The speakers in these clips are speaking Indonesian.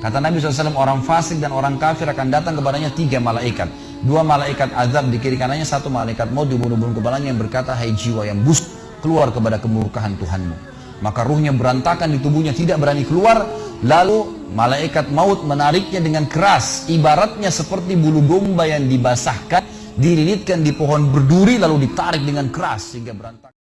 Kata Nabi SAW, orang fasik dan orang kafir akan datang kepadanya 3 malaikat. 2 malaikat azab di kiri kanannya, 1 malaikat maut di bunuh-bunuh kepalanya yang berkata, hai jiwa yang busuk, keluar kepada kemurkaan Tuhanmu. Maka ruhnya berantakan di tubuhnya, tidak berani keluar. Lalu malaikat maut menariknya dengan keras, ibaratnya seperti bulu domba yang dibasahkan, dililitkan di pohon berduri, lalu ditarik dengan keras sehingga berantakan.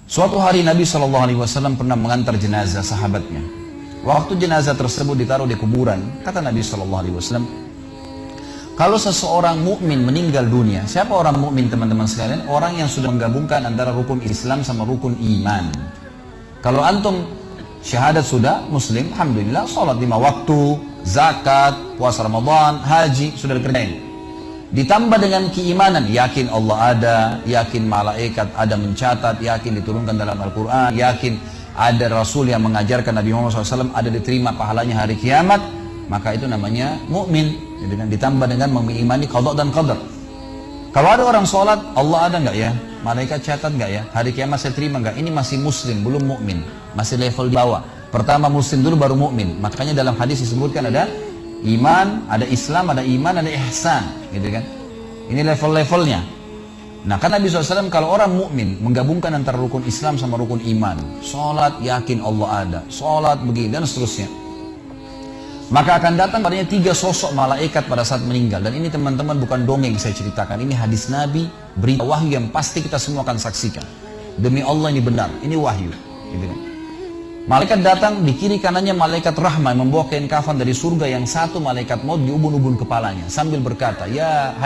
Suatu hari Nabi SAW pernah mengantar jenazah sahabatnya. Waktu jenazah tersebut ditaruh di kuburan, kata Nabi SAW, kalau seseorang mukmin meninggal dunia, siapa orang mukmin teman-teman sekalian? Orang yang sudah menggabungkan antara rukun Islam sama rukun iman. Kalau antum syahadat sudah, muslim, alhamdulillah, sholat 5 waktu, zakat, puasa Ramadan, haji, sudah dikerjain. Ditambah dengan keimanan, yakin Allah ada, yakin malaikat ada mencatat, yakin diturunkan dalam Al-Quran, yakin ada Rasul yang mengajarkan Nabi Muhammad SAW ada diterima pahalanya hari kiamat, maka itu namanya mukmin. Dengan ditambah dengan mengimani qada dan qadar. Kalau ada orang sholat, Allah ada nggak ya? Malaikat catat nggak ya? Hari kiamat saya terima nggak? Ini masih muslim, belum mukmin, masih level di bawah. Pertama muslim dulu baru mukmin. Makanya dalam hadis disebutkan ada iman, ada Islam, ada iman, ada ihsan, gitu kan? Ini level-levelnya. Nah, kan Nabi SAW kalau orang mukmin menggabungkan antara rukun Islam sama rukun iman, sholat yakin Allah ada, sholat begini dan seterusnya, maka akan datang padanya 3 sosok malaikat pada saat meninggal. Dan ini teman-teman bukan dongeng saya ceritakan, ini hadis Nabi, berita wahyu yang pasti kita semua akan saksikan. Demi Allah ini benar, ini wahyu, gitu kan? Malaikat datang, di kiri kanannya malaikat rahmah membawa kain kafan dari surga, yang satu malaikat maut di ubun-ubun kepalanya sambil berkata, ya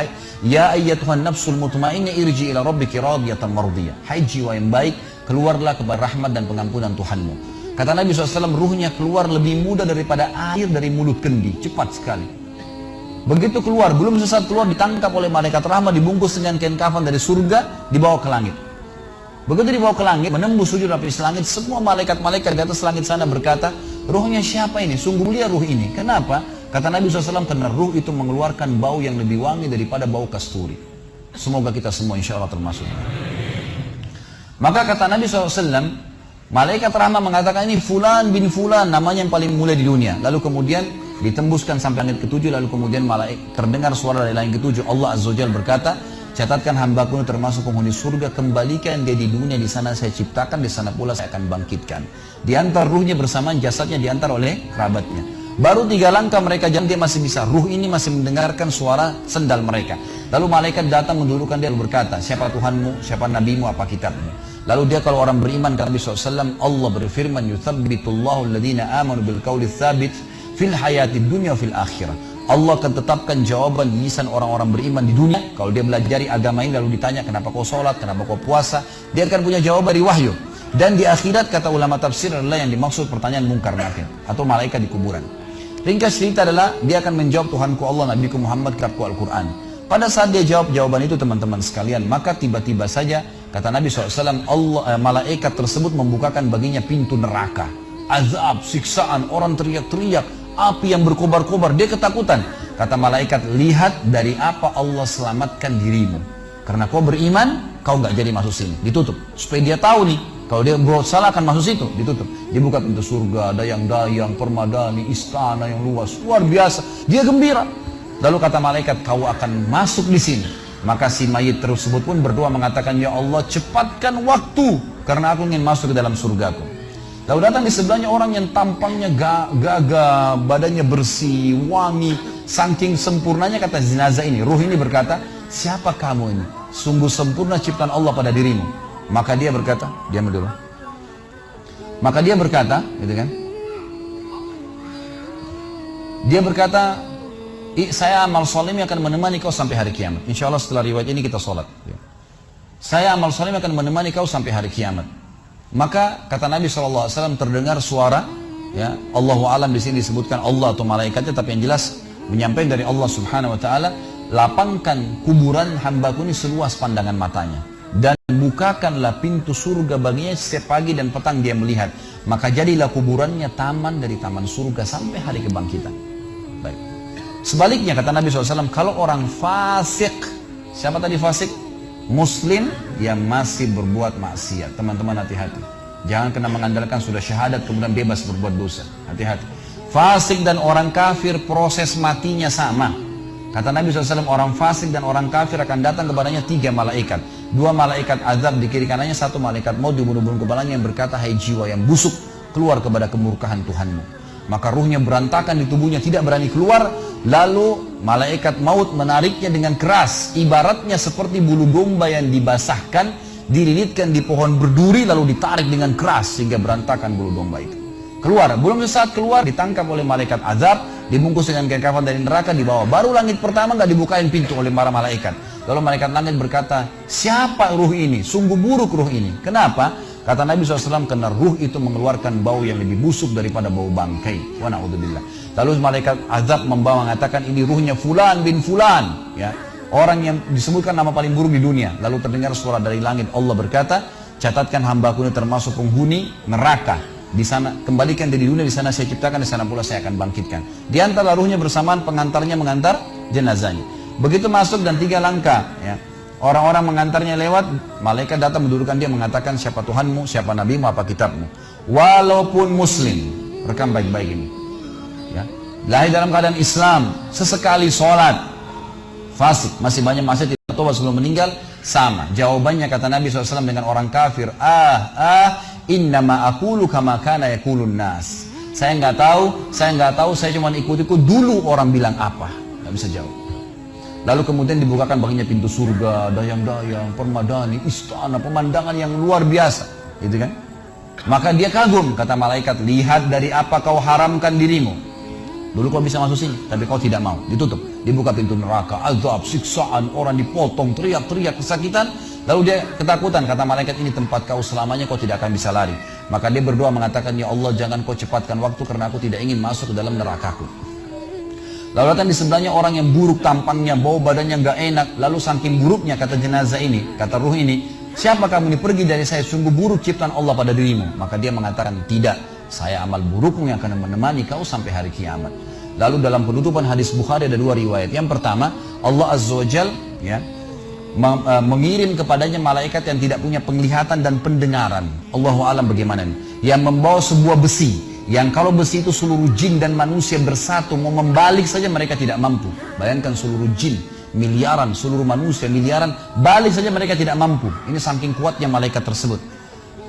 ayyatuhan nafsul mutmainnah irji ila rabbiki radiyatan mardiyah. Hai jiwa yang baik, keluarlah kepada rahmat dan pengampunan Tuhanmu. Kata Nabi SAW, ruhnya keluar lebih mudah daripada air dari mulut kendi, cepat sekali. Begitu keluar, belum selesai keluar, ditangkap oleh malaikat rahmah, dibungkus dengan kain kafan dari surga, dibawa ke langit. Begitu dibawa ke langit, menembus 7 lapis langit, semua malaikat-malaikat di atas langit sana berkata, ruhnya siapa ini? Sungguh mulia ruh ini. Kenapa? Kata Nabi SAW, karena ruh itu mengeluarkan bau yang lebih wangi daripada bau kasturi. Semoga kita semua insya Allah termasuk. Maka kata Nabi SAW, malaikat rahmah mengatakan, ini fulan bin fulan, namanya yang paling mulia di dunia. Lalu kemudian ditembuskan sampai langit ke-7, lalu kemudian malaikat terdengar suara dari langit ke-7. Allah Azza wa Jalla berkata, catatkan hambaku termasuk penghuni surga, kembalikan dia di dunia, di sana saya ciptakan, di sana pula saya akan bangkitkan. Diantar ruhnya bersamaan jasadnya diantar oleh kerabatnya. Baru 3 langkah mereka jalan, dia masih bisa, ruh ini masih mendengarkan suara sendal mereka. Lalu malaikat datang mendudukkan dia lalu berkata, siapa Tuhanmu, siapa nabimu, apa kitabmu? Lalu dia kalau orang beriman, kata Nabi SAW, Allah berfirman, yuthabbitullahu alladhina amanu bil qawli tsabit fil hayatid dunya fil akhirah. Allah akan tetapkan jawaban lisan orang-orang beriman di dunia. Kalau dia belajari agama ini lalu ditanya kenapa kau sholat, kenapa kau puasa, dia akan punya jawaban dari wahyu. Dan di akhirat kata ulama tafsir adalah yang dimaksud pertanyaan mungkar nakir atau malaikat di kuburan. Ringkas cerita adalah dia akan menjawab, Tuhanku Allah, Nabiku Muhammad, kitabku Al-Quran. Pada saat dia jawab jawaban itu teman-teman sekalian, maka tiba-tiba saja kata Nabi SAW, malaikat tersebut membukakan baginya pintu neraka, azab, siksaan, orang teriak-teriak, api yang berkobar-kobar, dia ketakutan. Kata malaikat, lihat dari apa Allah selamatkan dirimu. Karena kau beriman, kau nggak jadi masuk sini, ditutup. Supaya dia tahu nih, kalau dia buat salah akan masuk situ, ditutup. Dibuka pintu surga, dayang-dayang, permadani, istana yang luas, luar biasa. Dia gembira. Lalu kata malaikat, kau akan masuk di sini. Maka si mayit tersebut pun berdoa mengatakan, ya Allah cepatkan waktu, karena aku ingin masuk ke dalam surgaku. Lalu datang di sebelahnya orang yang tampangnya gagah, badannya bersih, wangi, saking sempurnanya kata jenazah ini, ruh ini berkata, siapa kamu ini? Sungguh sempurna ciptaan Allah pada dirimu. Maka dia berkata, diam dulu. Maka dia berkata, gitu kan? Dia berkata, saya amal soleh akan menemani kau sampai hari kiamat. Insya Allah setelah riwayat ini kita sholat. Saya amal soleh akan menemani kau sampai hari kiamat. Maka kata Nabi SAW terdengar suara Ya, Allahu alam di sini disebutkan Allah atau malaikatnya, tapi yang jelas menyampaikan dari Allah Subhanahu wa taala, lapangkan kuburan hambaku ini seluas pandangan matanya dan bukakanlah pintu surga baginya setiap pagi dan petang dia melihat, maka jadilah kuburannya taman dari taman surga sampai hari kebangkitan. Baik. Sebaliknya kata Nabi SAW, kalau orang fasik, siapa tadi fasik? Muslim yang masih berbuat maksiat. Teman-teman hati-hati, jangan kena mengandalkan sudah syahadat kemudian bebas berbuat dosa. Hati-hati. Fasik dan orang kafir proses matinya sama. Kata Nabi SAW, orang fasik dan orang kafir akan datang kepadanya 3 malaikat. 2 malaikat azab di kiri kanannya, 1 malaikat maut di bunuh-bunuh kepalanya yang berkata, hai jiwa yang busuk, keluar kepada kemurkaan Tuhanmu. Maka ruhnya berantakan di tubuhnya, tidak berani keluar. Lalu malaikat maut menariknya dengan keras. Ibaratnya seperti bulu domba yang dibasahkan, dililitkan di pohon berduri, lalu ditarik dengan keras sehingga berantakan bulu domba itu. Keluar, belum sesaat keluar ditangkap oleh malaikat azab, dibungkus dengan kain kafan dari neraka, dibawa. Baru langit pertama nggak dibukain pintu oleh para malaikat. Lalu malaikat langit berkata, siapa ruh ini? Sungguh buruk ruh ini. Kenapa? Kata Nabi SAW, karena ruh itu mengeluarkan bau yang lebih busuk daripada bau bangkai. Wa na'udzubillah. Lalu malaikat azab membawa mengatakan, ini ruhnya Fulan bin Fulan, ya, orang yang disebutkan nama paling buruk di dunia. Lalu terdengar suara dari langit, Allah berkata, catatkan hambaku ini termasuk penghuni neraka. Di sana kembalikan dari dunia, di sana saya ciptakan, di sana pula saya akan bangkitkan. Di antara ruhnya bersamaan pengantarnya mengantar jenazahnya. Begitu masuk dan 3 langkah, ya, orang-orang mengantarnya lewat, malaikat datang mendudukkan dia, mengatakan siapa Tuhanmu, siapa nabimu, apa kitabmu. Walaupun muslim, rekam baik-baik ini, ya, lahir dalam keadaan Islam, sesekali sholat, fasik, masih banyak maksiat, tidak tobat sebelum meninggal, sama. Jawabannya kata Nabi SAW dengan orang kafir, innama aqulu kama kana yaqulun nas. Saya nggak tahu, saya cuma ikut-ikut dulu orang bilang apa, nggak bisa jawab. Lalu kemudian dibukakan baginya pintu surga, dayang-dayang, permadani, istana, pemandangan yang luar biasa, gitu kan? Maka dia kagum, kata malaikat, lihat dari apa kau haramkan dirimu. Dulu kau bisa masuk sini, tapi kau tidak mau, ditutup. Dibuka pintu neraka, azab, siksaan, orang dipotong, teriak-teriak, kesakitan. Lalu dia ketakutan, kata malaikat, ini tempat kau selamanya, kau tidak akan bisa lari. Maka dia berdoa mengatakan, ya Allah, jangan kau cepatkan waktu karena aku tidak ingin masuk ke dalam nerakaku. Lalu datang di sebelahnya orang yang buruk tampangnya, bau badannya nggak enak. Lalu saking buruknya kata jenazah ini, kata ruh ini, siapa kamu ini? Pergi dari saya, sungguh buruk ciptaan Allah pada dirimu. Maka dia mengatakan, tidak, saya amal burukmu yang akan menemani kau sampai hari kiamat. Lalu dalam penutupan hadis Bukhari ada 2 riwayat. Yang pertama, Allah Azza wa Jal, ya, mengirim kepadanya malaikat yang tidak punya penglihatan dan pendengaran. Allahu alam bagaimana ini? Yang membawa sebuah besi, yang kalau besi itu seluruh jin dan manusia bersatu mau membalik saja mereka tidak mampu. Bayangkan seluruh jin miliaran, seluruh manusia miliaran, balik saja mereka tidak mampu. Ini saking kuatnya malaikat tersebut.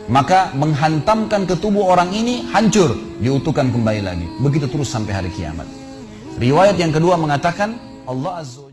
Maka menghantamkan ke tubuh orang ini, hancur, diutuhkan kembali lagi. Begitu terus sampai hari kiamat. Riwayat yang kedua mengatakan, Allah Azza wa